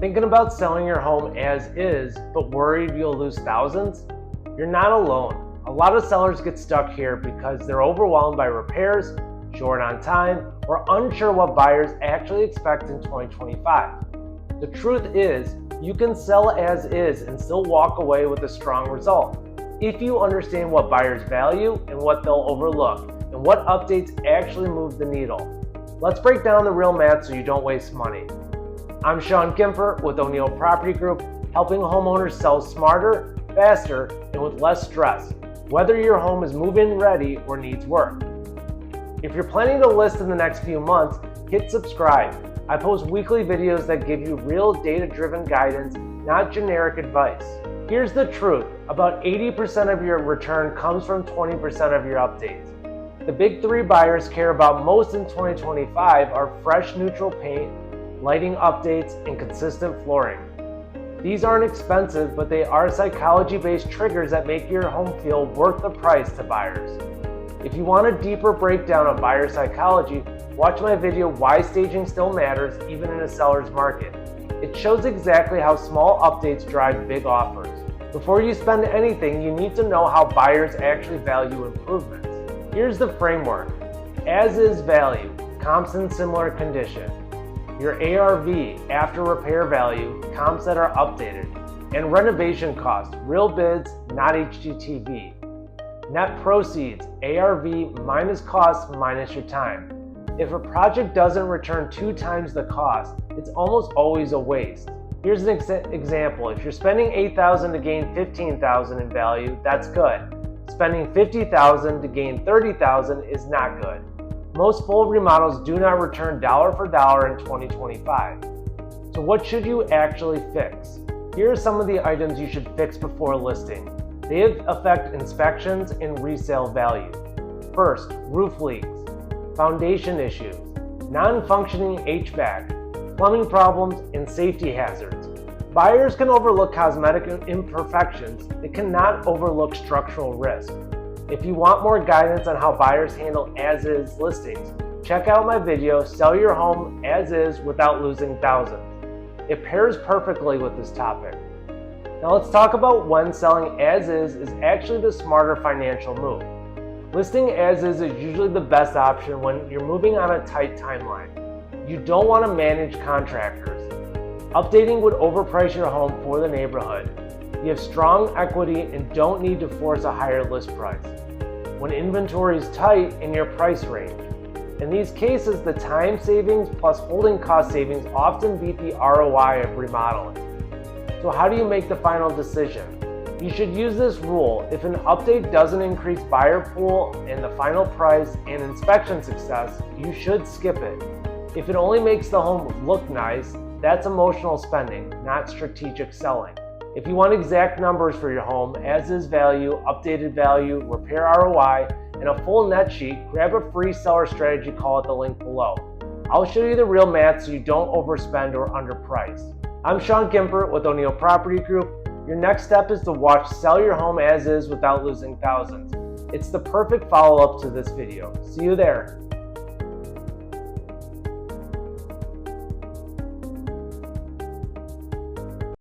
Thinking about selling your home as is, but worried you'll lose thousands? You're not alone. A lot of sellers get stuck here because they're overwhelmed by repairs, short on time, or unsure what buyers actually expect in 2025. The truth is, you can sell as is and still walk away with a strong result if you understand what buyers value and what they'll overlook, and what updates actually move the needle. Let's break down the real math so you don't waste money. I'm Gimpert with O'Neill Property Group, helping homeowners sell smarter, faster, and with less stress, whether your home is move-in ready or needs work. If you're planning to list in the next few months, hit subscribe. I post weekly videos that give you real data-driven guidance, not generic advice. Here's the truth, about 80% of your return comes from 20% of your updates. The big three buyers care about most in 2025 are fresh neutral paint, lighting updates, and consistent flooring. These aren't expensive, but they are psychology-based triggers that make your home feel worth the price to buyers. If you want a deeper breakdown of buyer psychology, watch my video Why Staging Still Matters Even in a Seller's Market. It shows exactly how small updates drive big offers. Before you spend anything, you need to know how buyers actually value improvements. Here's the framework. As is value, comps in similar condition. Your ARV, after repair value, comps that are updated. And renovation cost, real bids, not HGTV. Net proceeds, ARV minus costs minus your time. If a project doesn't return 2 times the cost, it's almost always a waste. Here's an example. If you're spending $8,000 to gain $15,000 in value, that's good. Spending $50,000 to gain $30,000 is not good. Most full remodels do not return dollar for dollar in 2025. So what should you actually fix? Here are some of the items you should fix before listing. They affect inspections and resale value. First, roof leaks, foundation issues, non-functioning HVAC, plumbing problems, and safety hazards. Buyers can overlook cosmetic imperfections. They cannot overlook structural risk. If you want more guidance on how buyers handle as-is listings, check out my video, Sell Your Home As Is Without Losing Thousands. It pairs perfectly with this topic. Now let's talk about when selling as-is is actually the smarter financial move. Listing as-is is usually the best option when you're moving on a tight timeline. You don't want to manage contractors. Updating would overprice your home for the neighborhood. You have strong equity and don't need to force a higher list price. When inventory is tight in your price range. In these cases, the time savings plus holding cost savings often beat the ROI of remodeling. So how do you make the final decision? You should use this rule. If an update doesn't increase buyer pool and the final price and inspection success, you should skip it. If it only makes the home look nice, that's emotional spending, not strategic selling. If you want exact numbers for your home, as-is value, updated value, repair ROI, and a full net sheet, grab a free seller strategy call at the link below. I'll show you the real math so you don't overspend or underprice. I'm Gimpert with O'Neill Property Group. Your next step is to watch Sell Your Home As Is Without Losing Thousands. It's the perfect follow-up to this video. See you there.